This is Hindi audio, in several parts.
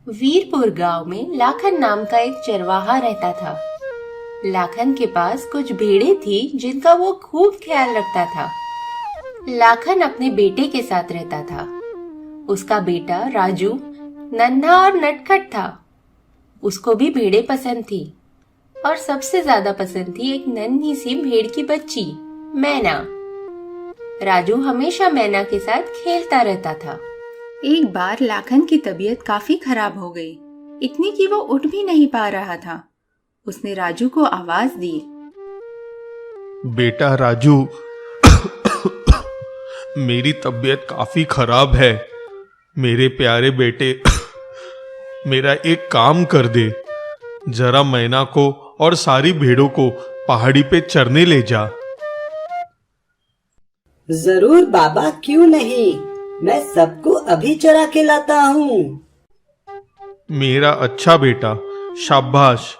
वीरपुर गांव में लाखन नाम का एक चरवाहा रहता था। लाखन के पास कुछ भेड़ें थी जिनका वो खूब ख्याल रखता था। लाखन अपने बेटे के साथ रहता था। उसका बेटा राजू नन्हा और नटखट था। उसको भी भेड़ें पसंद थी और सबसे ज्यादा पसंद थी एक नन्ही सी भेड़ की बच्ची मैना। राजू हमेशा मैना के साथ खेलता रहता था। एक बार लाखन की तबीयत काफी खराब हो गई, इतनी कि वो उठ भी नहीं पा रहा था। उसने राजू को आवाज दी, बेटा राजू, मेरी तबीयत काफी खराब है। मेरे प्यारे बेटे, मेरा एक काम कर दे, जरा मैना को और सारी भेड़ों को पहाड़ी पे चरने ले जा। जरूर बाबा, क्यों नहीं, मैं सबको अभी चरा के लाता हूँ। मेरा अच्छा बेटा, शाबाश।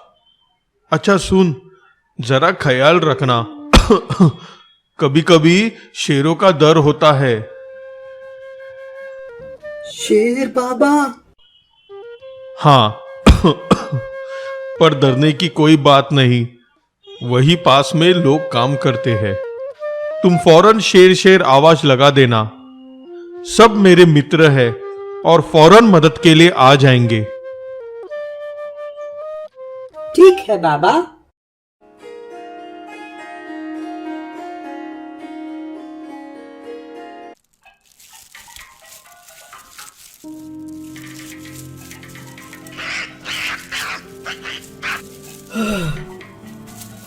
अच्छा सुन, जरा ख्याल रखना, कभी कभी शेरों का डर होता है। शेर बाबा? हाँ, पर डरने की कोई बात नहीं, वही पास में लोग काम करते हैं। तुम फौरन शेर शेर आवाज लगा देना, सब मेरे मित्र हैं और फौरन मदद के लिए आ जाएंगे। ठीक है बाबा।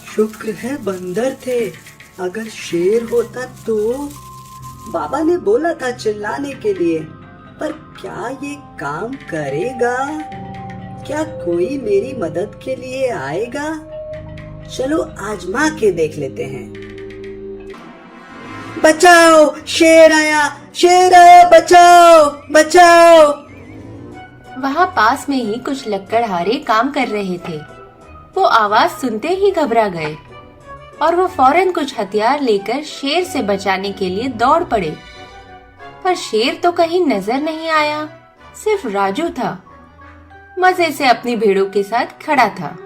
शुक्र है बंदर थे, अगर शेर होता तो। बाबा ने बोला था चिल्लाने के लिए, पर क्या ये काम करेगा? क्या कोई मेरी मदद के लिए आएगा? चलो आजमा के देख लेते हैं। बचाओ, शेर आया, शेर आया, बचाओ बचाओ। वहाँ पास में ही कुछ लकड़हारे काम कर रहे थे। वो आवाज सुनते ही घबरा गए और वो फौरन कुछ हथियार लेकर शेर से बचाने के लिए दौड़ पड़े। पर शेर तो कहीं नजर नहीं आया, सिर्फ राजू था, मजे से अपनी भेड़ों के साथ खड़ा था।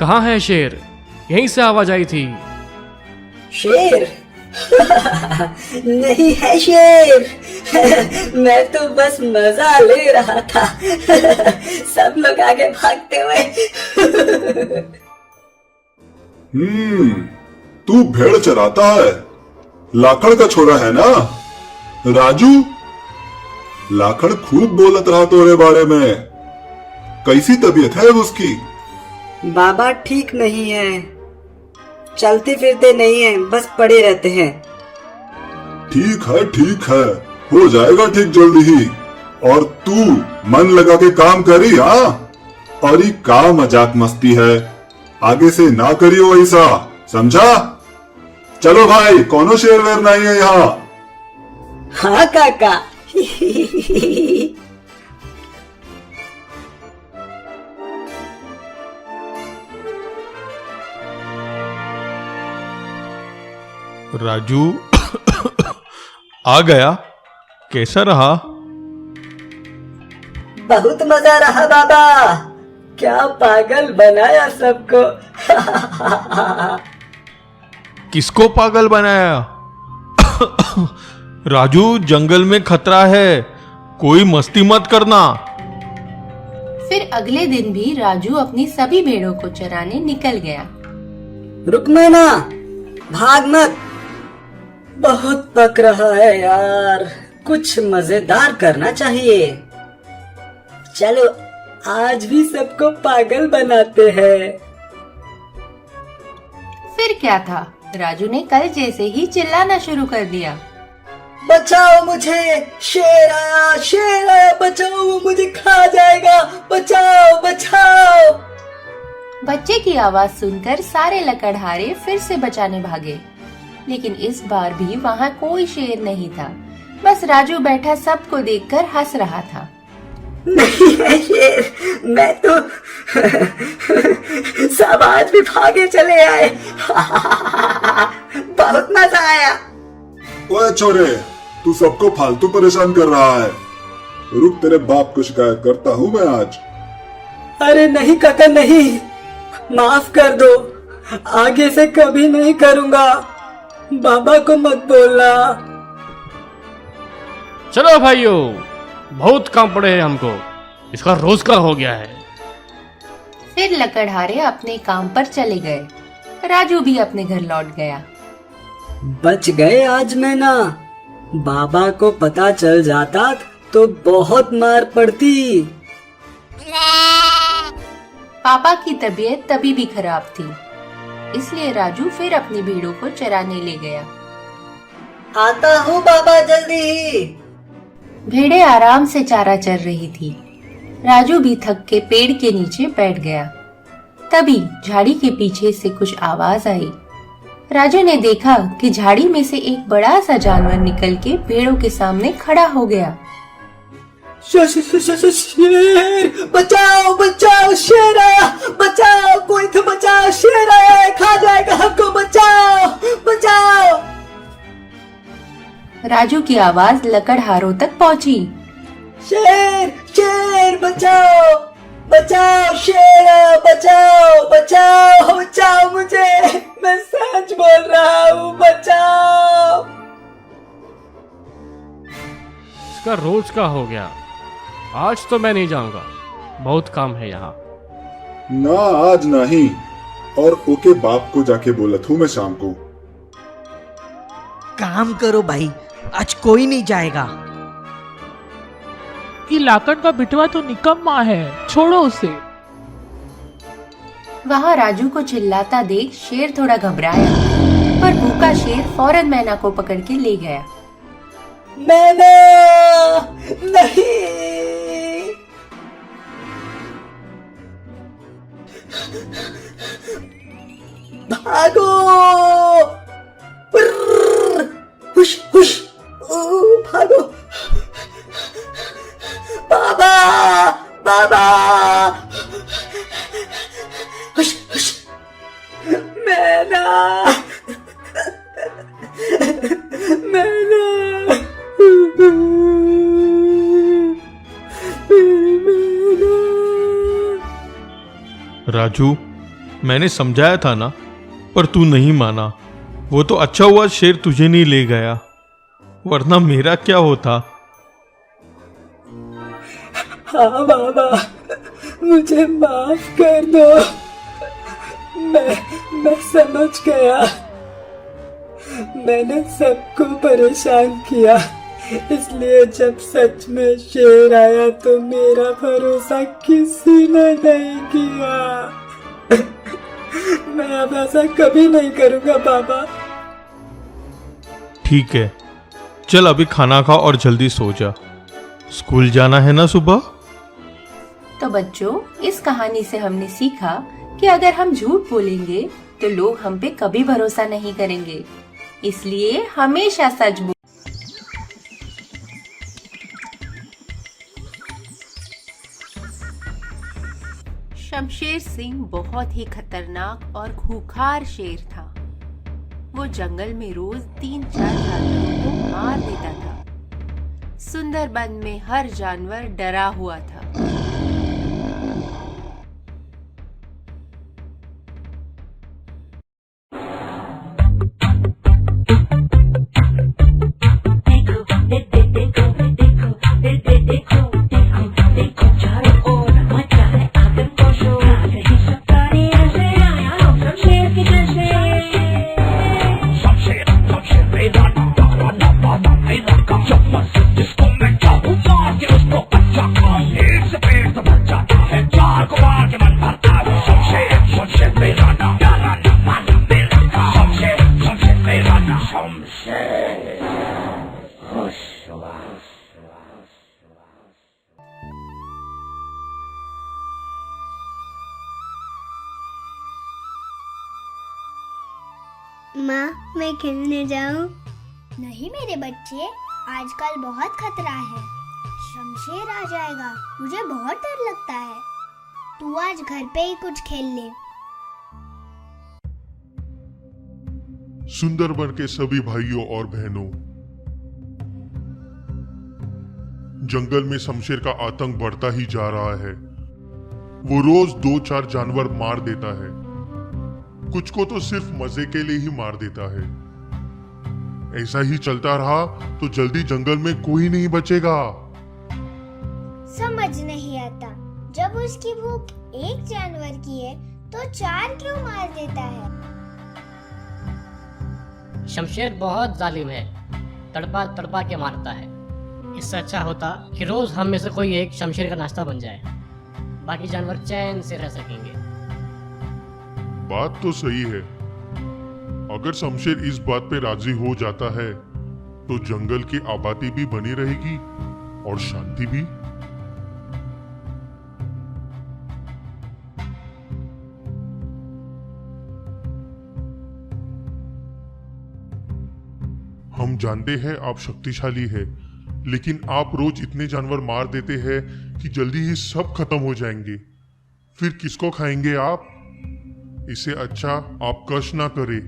कहाँ है शेर? यहीं से आवाज आई थी। शेर? नहीं है शेर, मैं तो बस मजा ले रहा था। सब लोग आगे भागते हुए। तू भेड़ चराता है, लाखड़ का छोरा है ना राजू? लाखड़ खूब बोलत रहा तोरे बारे में। कैसी तबीयत है उसकी? बाबा ठीक नहीं है, चलते फिरते नहीं है, बस पड़े रहते हैं। ठीक है, हो जाएगा ठीक जल्दी ही। और तू मन लगा के काम करी, हाँ? और ये का मजाक मस्ती है, आगे से ना करियो ऐसा, समझा? चलो भाई, कोनो शेर वेर नहीं है यहाँ। हाँ काका। राजू आ गया, कैसा रहा? बहुत मजा रहा बाबा, क्या पागल बनाया सबको। किसको पागल बनाया? राजू, जंगल में खतरा है, कोई मस्ती मत करना। फिर अगले दिन भी राजू अपनी सभी भेड़ों को चराने निकल गया। रुकना ना, भाग मत, बहुत पक रहा है यार, कुछ मजेदार करना चाहिए। चलो आज भी सबको पागल बनाते हैं। फिर क्या था, राजू ने कल जैसे ही चिल्लाना शुरू कर दिया। बचाओ मुझे, शेर आया, बचाओ, वो मुझे खा जाएगा, बचाओ बचाओ। बच्चे की आवाज सुनकर सारे लकड़हारे फिर से बचाने भागे, लेकिन इस बार भी वहाँ कोई शेर नहीं था। बस राजू बैठा सबको देखकर हंस रहा था। नहीं है शेर, मैं तो सब आज भी भागे चले आए। बहुत मजा आया। ओए छोरे, तू सबको फालतू परेशान कर रहा है। रुक, तेरे बाप को शिकायत करता हूँ मैं आज। अरे नहीं काका नहीं, माफ कर दो, आगे से कभी नहीं करूंगा। बाबा को मत बोलना। चलो भाइयों, बहुत काम पड़े हैं हमको, इसका रोजगार हो गया है। फिर लकड़हारे अपने काम पर चले गए। राजू भी अपने घर लौट गया। बच गए आज मैं ना। बाबा को पता चल जाता तो बहुत मार पड़ती। पापा की तबीयत तभी भी खराब थी, इसलिए राजू फिर अपनी भेड़ों को चराने ले गया। आता हूँ बाबा जल्दी ही। भेड़ें आराम से चारा चर रही थी। राजू भी थक के पेड़ के नीचे बैठ गया। तभी झाड़ी के पीछे से कुछ आवाज आई। राजू ने देखा कि झाड़ी में से एक बड़ा सा जानवर निकल के भेड़ों के सामने खड़ा हो गया। शेर, बचाओ बचाओ, शेर आया, बचाओ, कोई तो बचाओ, शेर आया है, खा जाएगा हमको, बचाओ बचाओ। राजू की आवाज लकड़हारों तक पहुंची। शेर शेर, बचाओ बचाओ, शेर आया, बचाओ बचाओ बचाओ मुझे, मैं सच बोल रहा हूँ, बचाओ। इसका रोज का हो गया, आज तो मैं नहीं जाऊंगा, बहुत काम है यहाँ। ना आज नहीं, और ओके बाप को जाके बोलत हूँ मैं शाम को। काम करो भाई, आज कोई नहीं जाएगा। कि लाकड़ का बिटवा तो निकम्मा है, छोड़ो उसे। वहाँ राजू को चिल्लाता देख शेर थोड़ा घबराया, पर भूखा शेर फौरन मैना को पकड़ के ले गया। मैना नहीं, भागो, हुश हुश, भागो, बाबा बाबा, हुश हुश, मैना मैना, राजू, मैंने समझाया था ना, पर तू नहीं माना। वो तो अच्छा हुआ शेर तुझे नहीं ले गया, वरना मेरा क्या होता। हाँ बाबा, मुझे माफ कर दो। मैं समझ गया, मैंने सबको परेशान किया, इसलिए जब सच में शेर आया तो मेरा भरोसा किसी ने नहीं किया। मैं अब ऐसा कभी नहीं करूंगा बाबा। ठीक है, चल अभी खाना खा और जल्दी सो जा, स्कूल जाना है ना सुबह। तो बच्चों, इस कहानी से हमने सीखा कि अगर हम झूठ बोलेंगे तो लोग हम पे कभी भरोसा नहीं करेंगे, इसलिए हमेशा सच बोल। शमशेर सिंह बहुत ही खतरनाक और खूंखार शेर था। वो जंगल में रोज 3-4 जानवरों को मार देता था। सुंदरबन में हर जानवर डरा हुआ था। माँ, मैं खेलने जाऊँ? नहीं मेरे बच्चे, आजकल बहुत खतरा है, शमशेर आ जाएगा, मुझे बहुत डर लगता है। तू आज घर पे ही कुछ खेल ले। सुंदरबन के सभी भाइयों और बहनों, जंगल में शमशेर का आतंक बढ़ता ही जा रहा है। वो रोज 2-4 जानवर मार देता है, कुछ को तो सिर्फ मजे के लिए ही मार देता है। ऐसा ही चलता रहा तो जल्दी जंगल में कोई नहीं बचेगा। समझ नहीं आता, जब उसकी भूख एक जानवर की है तो 4 क्यों मार देता है? शमशेर बहुत जालिम है, तड़पा तड़पा के मारता है। इससे अच्छा होता कि रोज हम में से कोई एक शमशेर का नाश्ता बन जाए, बाकी जानवर चैन से रह सकेंगे। बात तो सही है। अगर शमशेर इस बात पे राजी हो जाता है तो जंगल की आबादी भी बनी रहेगी और शांति भी। हम जानते हैं आप शक्तिशाली है, लेकिन आप रोज इतने जानवर मार देते हैं कि जल्दी ही सब खत्म हो जाएंगे। फिर किसको खाएंगे आप? इससे अच्छा आप कष्ट ना करें,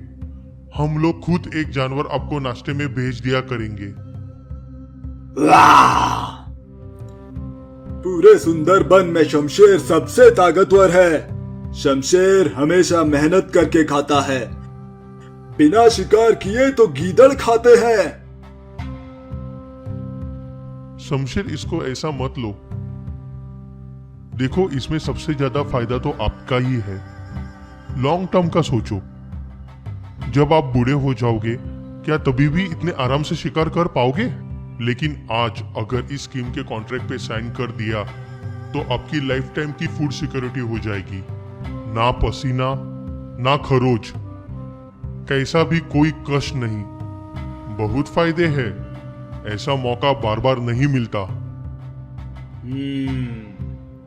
हम लोग खुद एक जानवर आपको नाश्ते में भेज दिया करेंगे। पूरे सुंदरबन में शमशेर सबसे ताकतवर है। शमशेर हमेशा मेहनत करके खाता है, बिना शिकार किए तो गीदड़ खाते हैं। शमशेर, इसको ऐसा मत लो। देखो, इसमें सबसे ज्यादा फायदा तो आपका ही है। लॉन्ग टर्म का सोचो। जब आप बूढ़े हो जाओगे, क्या तभी भी इतने आराम से शिकार कर पाओगे? लेकिन आज अगर इस स्कीम के कॉन्ट्रैक्ट पे साइन कर दिया तो आपकी लाइफ टाइम की फूड सिक्योरिटी हो जाएगी। ना पसीना, ना खरोच, कैसा भी कोई कष्ट नहीं। बहुत फायदे हैं। ऐसा मौका बार बार नहीं मिलता।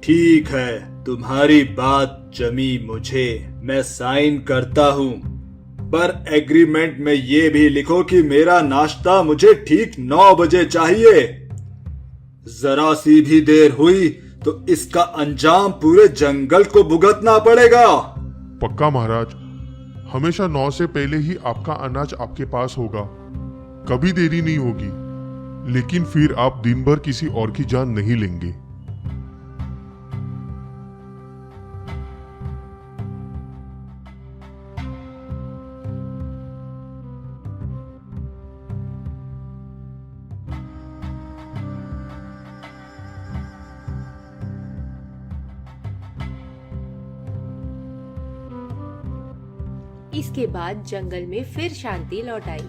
ठीक है, तुम्हारी बात जमी मुझे, मैं साइन करता हूँ। पर एग्रीमेंट में ये भी लिखो कि मेरा नाश्ता मुझे ठीक 9 बजे चाहिए। जरा सी भी देर हुई तो इसका अंजाम पूरे जंगल को भुगतना पड़ेगा। पक्का महाराज, हमेशा 9 से पहले ही आपका अनाज आपके पास होगा, कभी देरी नहीं होगी। लेकिन फिर आप दिन भर किसी और की जान नहीं लेंगे। इसके बाद जंगल में फिर शांति लौट आई।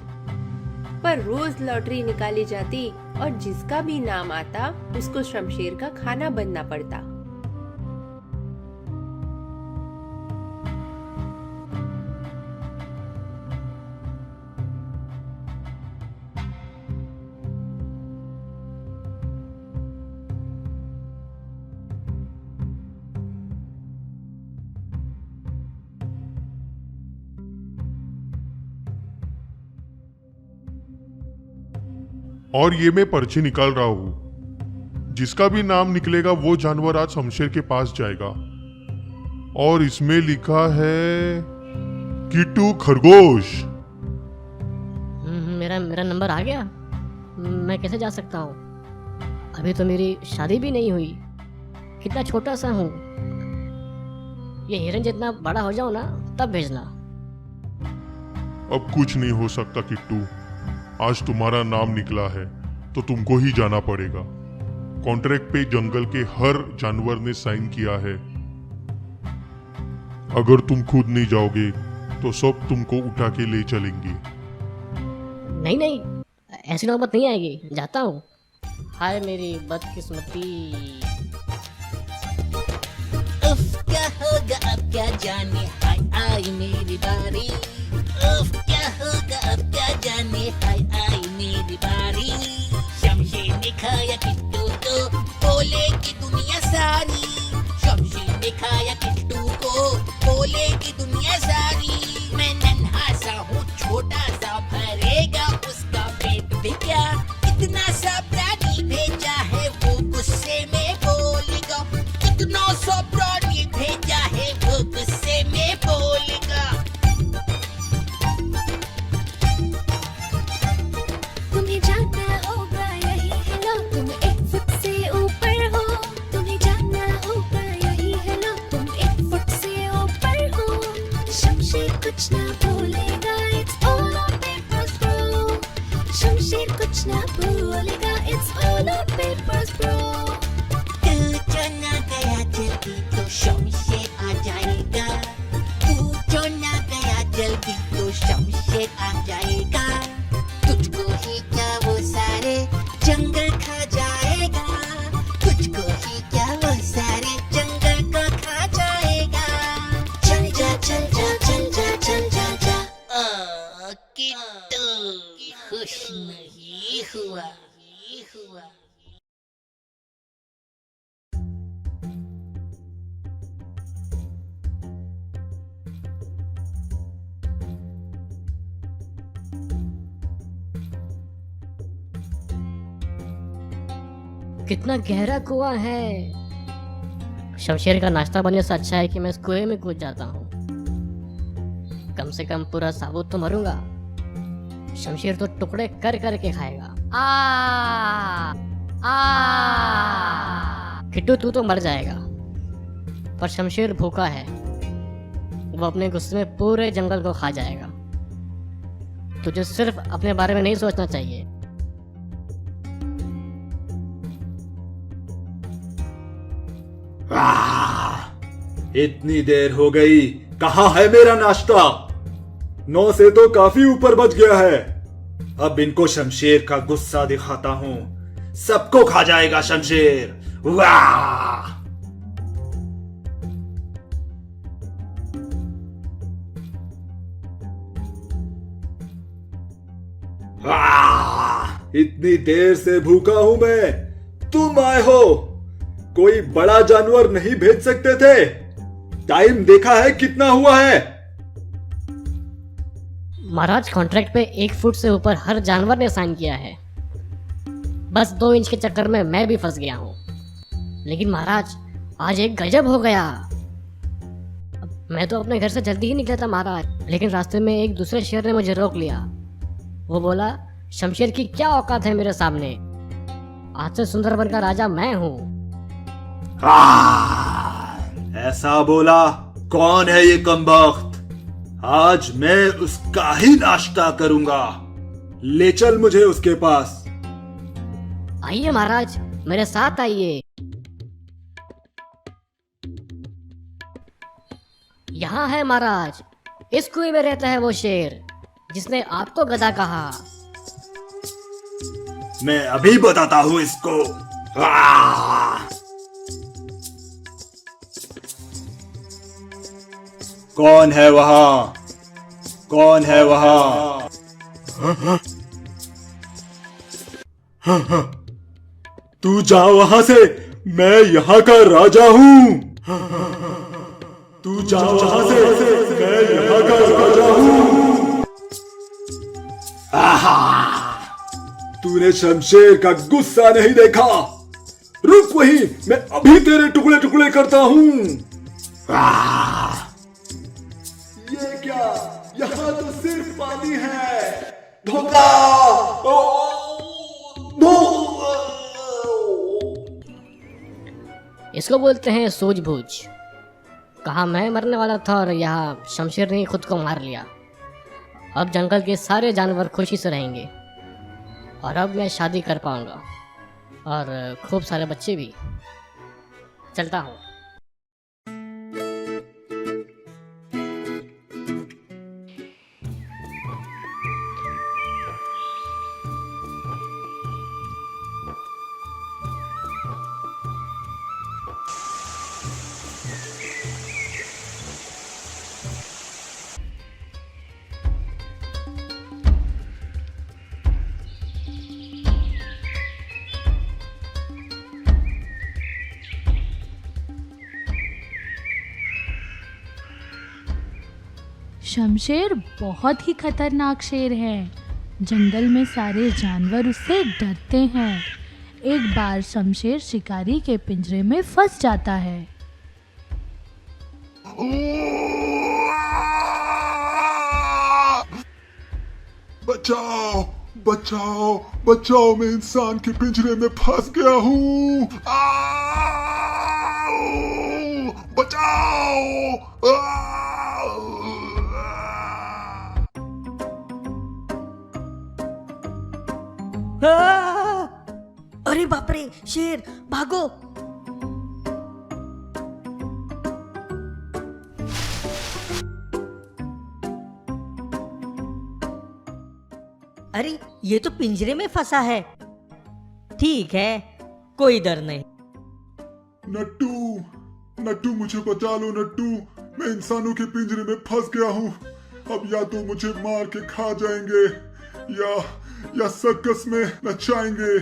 पर रोज लॉटरी निकाली जाती और जिसका भी नाम आता उसको शमशेर का खाना बनना पड़ता। और ये मैं पर्ची निकाल रहा हूं। जिसका भी नाम निकलेगा वो जानवर आज शमशेर के पास जाएगा। और इसमें लिखा है किट्टू खरगोश। मेरा नंबर आ गया। मैं कैसे जा सकता हूँ? अभी तो मेरी शादी भी नहीं हुई, कितना छोटा सा हूँ। ये हिरन जितना बड़ा हो जाओ ना तब भेजना। अब कुछ नहीं हो सकता किट्टू, आज तुम्हारा नाम निकला है तो तुमको ही जाना पड़ेगा। कॉन्ट्रैक्ट पे जंगल के हर जानवर ने साइन किया है। अगर तुम खुद नहीं जाओगे तो सब तुमको उठा के ले चलेंगे। नहीं, ऐसी नौबत नहीं आएगी, जाता हूँ। हाय मेरी बदकिस्मती। उफ, क्या होगा अब क्या जाने, हाय आई मेरी बारी। उफ, क्या होगा अब क्या जाने, हाय आई मेरी बारी। शमशेर ने खाया किट्टू को, बोलेगी दुनिया सारी। शमशेर ने खाया किट्टू को, बोलेगी दुनिया सारी। मैं नन्हा सा हूँ, छोटा सा, भरेगा उसका पेट भी क्या। इतना सा प्राणी भेजा है वो गुस्से में बोलेगा। इतना सा प्राणी भेजा है वो गुस्से में बोलेगा। कुछ ना भूलेगा, it's all on papers bro. Shamsher कुछ ना भूलेगा, it's all on papers bro. तू जो ना गया जल्दी तो शमशेर आ जाएगा, तू जो ना गया जल्दी तो शमशेर आ जाएगा, तुझको ही क्या वो सारे जंगल खा जाएगा, तुझको ही क्या वो सारे जंगल को खा जाएगा। चल जा चल जा चल जा चल जा जा। किट्टू खुश नहीं हुआ। कितना गहरा कुआं है। शमशेर का नाश्ता बनने से अच्छा है कि मैं इस कुएं में कूद जाता हूँ। कम से कम पूरा साबुत तो मरूंगा। शमशेर तो टुकड़े कर कर के खाएगा। किट्टू तू तो मर जाएगा, पर शमशेर भूखा है। वो अपने गुस्से में पूरे जंगल को खा जाएगा। तुझे सिर्फ अपने बारे में नहीं सोचना चाहिए। इतनी देर हो गई, कहाँ है मेरा नाश्ता? 9 से तो काफी ऊपर बच गया है। अब इनको शमशेर का गुस्सा दिखाता हूँ। सबको खा जाएगा शमशेर। वाह! इतनी देर से भूखा हूं मैं, तुम आए हो। कोई बड़ा जानवर नहीं भेज सकते थे? टाइम देखा है कितना हुआ है? महाराज, कॉन्ट्रैक्ट पे 1 फुट से ऊपर हर जानवर ने साइन किया है। बस 2 इंच के चक्कर में मैं भी फंस गया हूँ। लेकिन महाराज, आज एक गजब हो गया। मैं तो अपने घर से जल्दी ही निकला था महाराज, लेकिन रास्ते में एक दूसरे शेर ने मुझे रोक लिया। वो बोला, शमशेर की क्या औकात है मेरे सामने? आज से सुंदरबन का राजा मैं हूँ। ऐसा बोला? कौन है ये कमबख्त? आज मैं उसका ही नाश्ता करूंगा। ले चल मुझे उसके पास। आइए महाराज, मेरे साथ आइए। यहाँ है महाराज, इस कुएं में रहता है वो शेर जिसने आपको गधा कहा। मैं अभी बताता हूँ इसको। कौन है वहां? कौन है वहां? तू जा वहां से, मैं यहाँ का राजा हूँ। तू जा वहां से, मैं यहाँ का राजा हूँ। तूने शमशेर का गुस्सा नहीं देखा? रुक वहीं, मैं अभी तेरे टुकड़े टुकड़े करता हूँ। ये क्या? यहाँ तो सिर्फ पानी है। धोखा! इसको बोलते हैं सूझबूझ। कहा मैं मरने वाला था और यहाँ शमशेर ने खुद को मार लिया। अब जंगल के सारे जानवर खुशी से रहेंगे और अब मैं शादी कर पाऊंगा और खूब सारे बच्चे भी। चलता हूँ। शमशेर बहुत ही खतरनाक शेर है। जंगल में सारे जानवर उससे डरते हैं। एक बार शमशेर शिकारी के पिंजरे में फंस जाता है। बचाओ बचाओ बचाओ, मैं इंसान के पिंजरे में फंस गया हूँ। बचाओ! अरे बाप रे, शेर भागो। अरे ये तो पिंजरे में फंसा है। ठीक है, कोई डर नहीं। नट्टू, नट्टू मुझे बचा लो नट्टू, मैं इंसानों के पिंजरे में फंस गया हूँ। अब या तो मुझे मार के खा जाएंगे या सर्कस में नचाएंगे।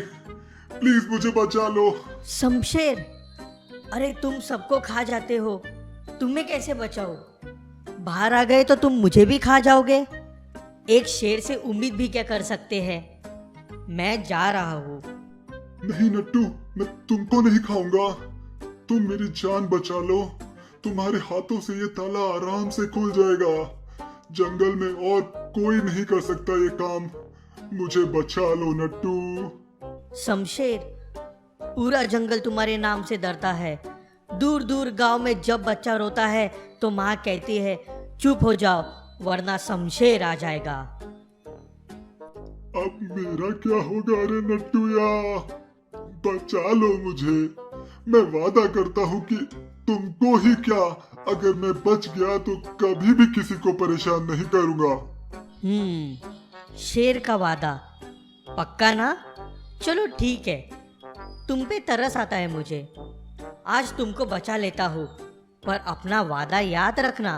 प्लीज मुझे बचा लो। शमशेर, अरे तुम सबको खा जाते हो, तुम्हें कैसे बचाओ? बाहर आ गए तो तुम मुझे भी खा जाओगे। एक शेर से उम्मीद भी क्या कर सकते हैं। मैं जा रहा हूँ। नहीं नट्टू, मैं तुमको नहीं खाऊंगा। तुम मेरी जान बचा लो, तुम्हारे हाथों से ये ताला आराम से खुल जाएगा। जंगल में और कोई नहीं कर सकता ये काम। मुझे बचा लो नट्टू। शमशेर, पूरा जंगल तुम्हारे नाम से डरता है। दूर दूर गांव में जब बच्चा रोता है तो माँ कहती है चुप हो जाओ वरना शमशेर आ जाएगा। अब मेरा क्या होगा रे नट्टूया? बचा लो मुझे। मैं वादा करता हूँ कि तुमको ही क्या, अगर मैं बच गया तो कभी भी किसी को परेशान नहीं करूँगा। शेर का वादा पक्का ना? चलो ठीक है, तुम पे तरस आता है मुझे। आज तुमको बचा लेता हूँ, पर अपना वादा याद रखना।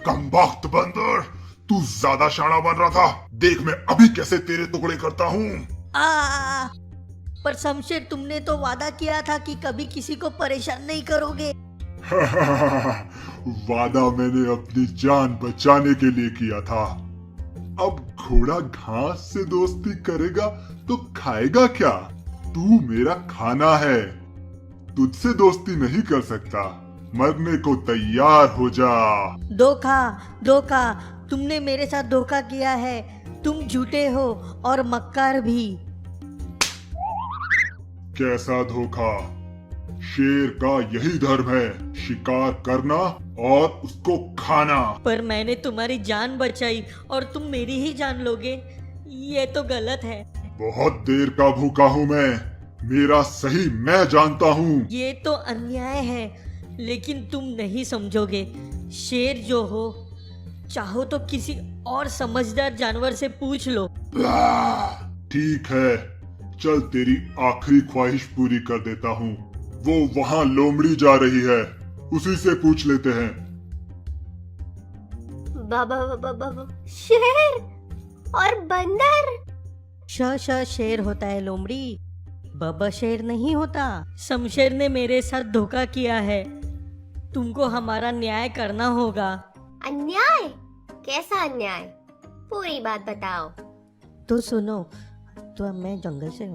कमबख्त बंदर, तू ज्यादा शाना बन रहा था। देख मैं अभी कैसे तेरे टुकड़े करता हूँ। पर शमशेर, तुमने तो वादा किया था कि कभी किसी को परेशान नहीं करोगे। वादा मैंने अपनी जान बचाने के लिए किया था। अब घोड़ा घास से दोस्ती करेगा तो खाएगा क्या? तू मेरा खाना है, तुझसे दोस्ती नहीं कर सकता। मरने को तैयार हो जा। धोखा, तुमने मेरे साथ धोखा किया है। तुम झूठे हो और मक्कार भी। कैसा धोखा? शेर का यही धर्म है, शिकार करना और उसको खाना। पर मैंने तुम्हारी जान बचाई और तुम मेरी ही जान लोगे, ये तो गलत है। बहुत देर का भूखा हूँ मैं, मेरा सही मैं जानता हूँ। ये तो अन्याय है, लेकिन तुम नहीं समझोगे। शेर जो हो, चाहो तो किसी और समझदार जानवर से पूछ लो। ठीक है, चल तेरी आखिरी ख्वाहिश पूरी कर देता हूँ। वो वहाँ लोमड़ी जा रही है, उसी से पूछ लेते हैं। बाबा शेर और बंदर। शेर होता है लोमड़ी, बब्बा शेर नहीं होता। शमशेर ने मेरे साथ धोखा किया है, तुमको हमारा न्याय करना होगा। अन्याय? कैसा अन्याय? पूरी बात बताओ। तो सुनो, तो मैं जंगल से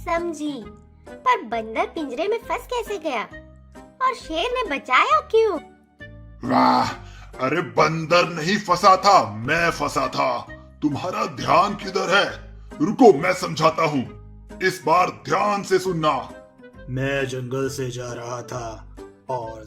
समझी, पर बंदर पिंजरे में फंस कैसे गया और शेर ने बचाया क्यों? वाह, अरे बंदर नहीं फंसा था, मैं फंसा था। तुम्हारा ध्यान किधर है? रुको मैं समझाता हूँ, इस बार ध्यान से सुनना। मैं जंगल से जा रहा था और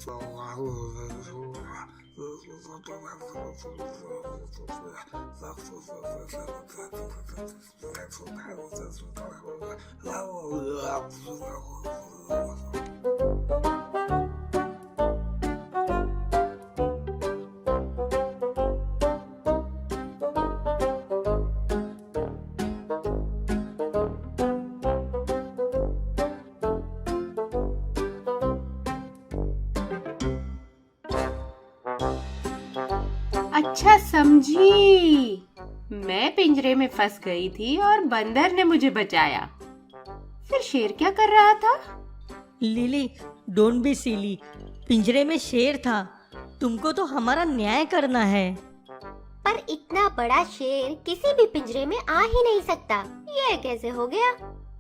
अच्छा समझी, मैं पिंजरे में फंस गई थी और बंदर ने मुझे बचाया। फिर शेर क्या कर रहा था? Lily, don't be silly. पिंजरे में शेर था, तुमको तो हमारा न्याय करना है। पर इतना बड़ा शेर किसी भी पिंजरे में आ ही नहीं सकता। ये कैसे हो गया?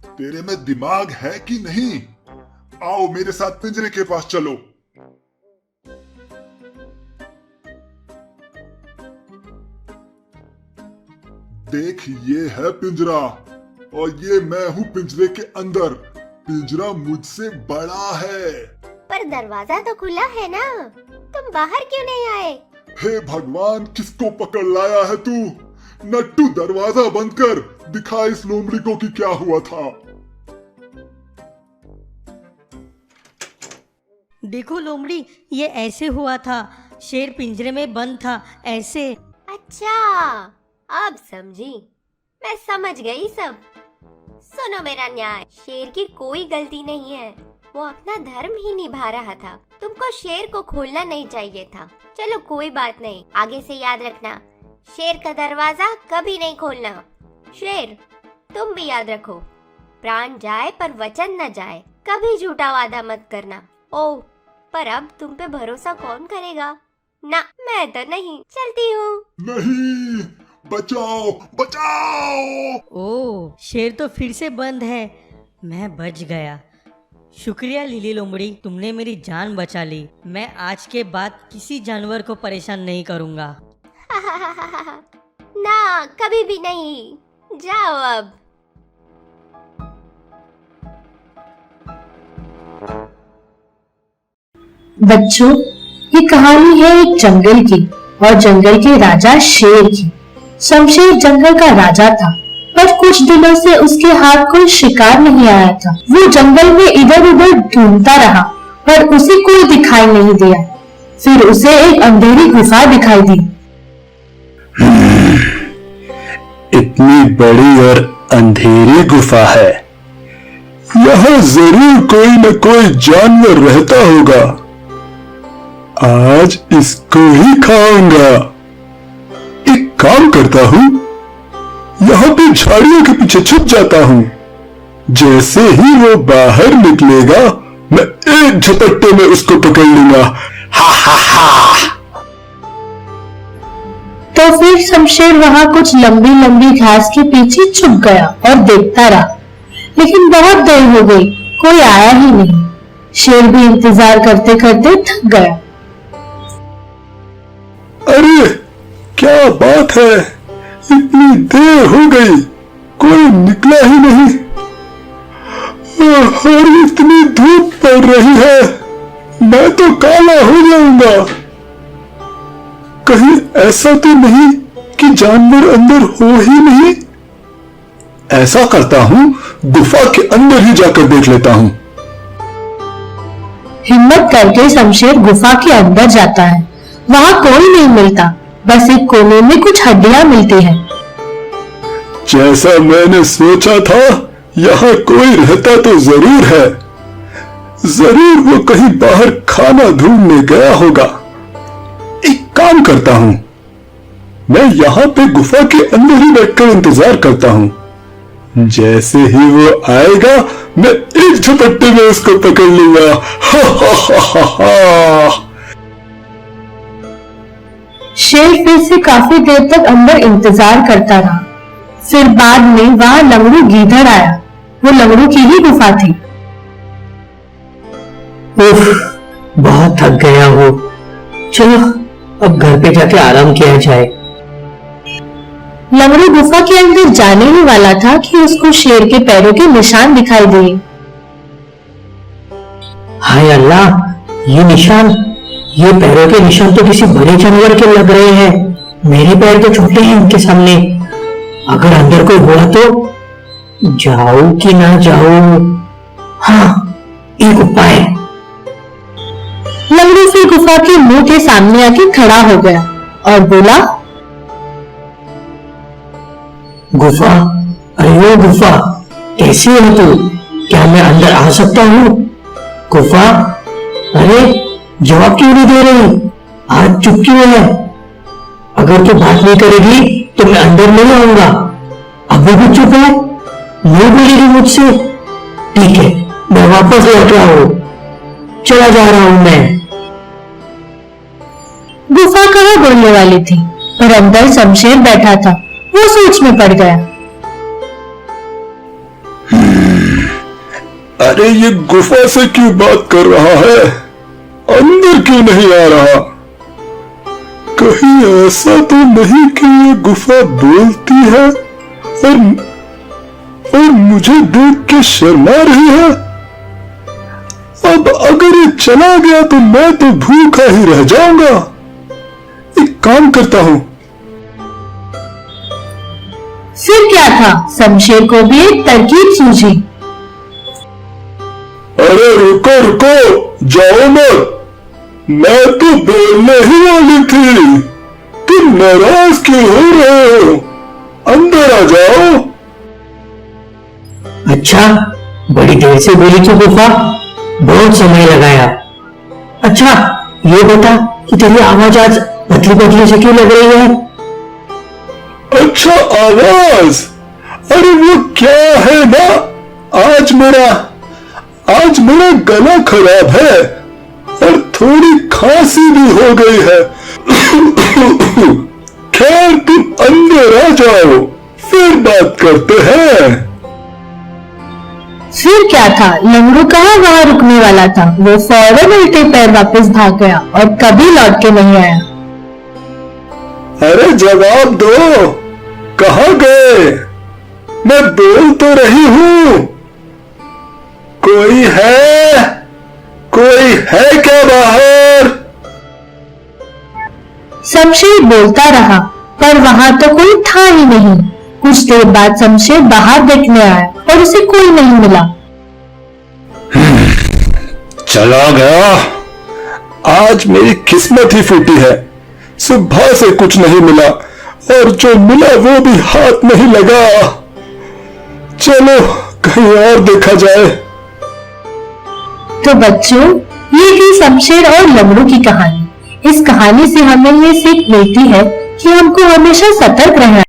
तेरे में दिमाग है कि नहीं? आओ मेरे साथ पिंजरे के पास चलो। देख, ये है पिंजरा और ये मैं हूँ पिंजरे के अंदर। पिंजरा मुझसे बड़ा है। पर दरवाजा तो खुला है ना, तुम बाहर क्यों नहीं आए? हे भगवान, किसको पकड़ लाया है तू? नट्टू, दरवाजा बंद कर, दिखा इस लोमड़ी को कि क्या हुआ था। देखो लोमड़ी, ये ऐसे हुआ था। शेर पिंजरे में बंद था, ऐसे। अच्छा, अब समझी, मैं समझ गई सब। सुनो मेरा न्याय, शेर की कोई गलती नहीं है, वो अपना धर्म ही निभा रहा था। तुमको शेर को खोलना नहीं चाहिए था। चलो कोई बात नहीं, आगे से याद रखना, शेर का दरवाजा कभी नहीं खोलना। शेर, तुम भी याद रखो, प्राण जाए पर वचन न जाए, कभी झूठा वादा मत करना। ओह, पर अब तुम पे भरोसा कौन करेगा? ना, मैं तो नहीं, चलती हूँ। नहीं, बचाओ बचाओ। ओह, शेर तो फिर से बंद है, मैं बच गया। शुक्रिया लिली लोमड़ी, तुमने मेरी जान बचा ली। मैं आज के बाद किसी जानवर को परेशान नहीं करूँगा। ना, कभी भी नहीं। जाओ अब। बच्चों, ये कहानी है एक जंगल की और जंगल के राजा शेर की। शमशेर जंगल का राजा था, पर कुछ दिनों से उसके हाथ कोई शिकार नहीं आया था। वो जंगल में इधर उधर ढूंढता रहा, पर उसे कोई दिखाई नहीं दिया। फिर उसे एक अंधेरी गुफा दिखाई दी। इतनी बड़ी और अंधेरी गुफा है, यहाँ जरूर कोई न कोई जानवर रहता होगा। आज इसको ही खाऊंगा। एक काम करता हूँ, यहाँ पे झाड़ियों के पीछे छुप जाता हूँ। जैसे ही वो बाहर निकलेगा, मैं एक झपट्टे में उसको पकड़ लूंगा। हा हा हा। तो फिर शमशेर वहाँ कुछ लंबी लंबी घास के पीछे छुप गया और देखता रहा, लेकिन बहुत देर हो गई, कोई आया ही नहीं। शेर भी इंतजार करते करते थक गया। अरे क्या बात है, इतनी देर हो गई, कोई निकला ही नहीं। और इतनी धूप पड़ रही है, मैं तो काला हो जाऊंगा। कहीं ऐसा तो नहीं कि जानवर अंदर हो ही नहीं। ऐसा करता हूँ, गुफा के अंदर ही जाकर देख लेता हूँ। हिम्मत करके शमशेर गुफा के अंदर जाता है। वहाँ कोई नहीं मिलता, बस एक कोने में कुछ हड्डियां मिलती हैं। जैसा मैंने सोचा था, यहाँ कोई रहता तो जरूर है। जरूर वो कहीं बाहर खाना ढूंढने गया होगा। एक काम करता हूँ, मैं यहाँ पे गुफा के अंदर ही बैठकर इंतजार करता हूँ। जैसे ही वो आएगा, मैं एक झपट्टे में उसको पकड़ लूंगा। हा हा हा हा हा। शेर फिर से काफी देर तक अंदर इंतजार करता रहा। फिर बाद में वहाँ लंगड़ू गीदड़ आया। वो लंगड़ू की ही गुफा थी। उफ, बहुत थक गया हूँ। चलो अब घर पे जाके आराम किया जाए। लंगड़ू गुफा के अंदर जाने ही वाला था कि उसको शेर के पैरों के निशान दिखाई दिए। हाय अल्लाह, ये निशान, ये पैरों के निशान तो किसी बड़े जानवर के लग रहे हैं। मेरे पैर तो छोटे हैं उनके सामने। अगर अंदर कोई हुआ तो जाऊं कि ना जाऊं? हाँ, एक उपाय। लंगड़ू फिर गुफा के मुंह के सामने आके खड़ा हो गया और बोला, गुफा, अरे वो गुफा, कैसी हो तू? क्या मैं अंदर आ सकता हूँ? गुफा, अरे जवाब क्यों नहीं दे रही? आज चुप क्यों है? अगर तू बात नहीं करेगी तो मैं अंदर नहीं आऊंगा। अभी भी चुप है, नहीं बोलेगी मुझसे? ठीक है, मैं वापस लौट रहा हूँ, चला जा रहा हूँ मैं। गुफा कहाँ बोलने वाली थी, पर अंदर शमशेर बैठा था। वो सोच में पड़ गया। अरे ये गुफा से क्यों बात कर रहा है, अंदर क्यों नहीं आ रहा? कहीं ऐसा तो नहीं कि ये गुफा बोलती है और मुझे देख के शर्मा रही है? अब अगर ये चला गया तो मैं तो भूखा ही रह जाऊंगा। एक काम करता हूं। फिर क्या था, शमशेर को भी एक तरकीब सूझी। अरे रुको रुको, जाओ मत, मैं तो बोलने ही वाली थी। तुम नाराज क्यों हो रहे हो? अंदर आ जाओ। अच्छा, बड़ी देर से बोली तो गुफा, बहुत समय लगाया। अच्छा ये बता कि तेरी आवाज आज पतली पतली से क्यों लग रही है? अच्छा आवाज, अरे वो क्या है ना, आज मेरा गला खराब है और थोड़ी खांसी भी हो गई है। खैर तुम अंदर आ जाओ, फिर बात करते हैं। फिर क्या था, लंगड़ू कहाँ वहाँ रुकने वाला था। वो फौरन उल्टे पैर वापस भाग गया और कभी लौट के नहीं आया। अरे जवाब दो, कहाँ गए? मैं बोल तो रही हूँ। कोई है क्या बाहर? शमशेर बोलता रहा, पर वहाँ तो कोई था ही नहीं। कुछ देर बाद शमशेर बाहर देखने आया और उसे कोई नहीं मिला। चला गया। आज मेरी किस्मत ही फूटी है। सुबह से कुछ नहीं मिला और जो मिला वो भी हाथ नहीं लगा। चलो कहीं और देखा जाए। तो बच्चों, ये थी शमशेर और लंगड़ू की कहानी। इस कहानी से हमें ये सीख मिलती है कि हमको हमेशा सतर्क रहना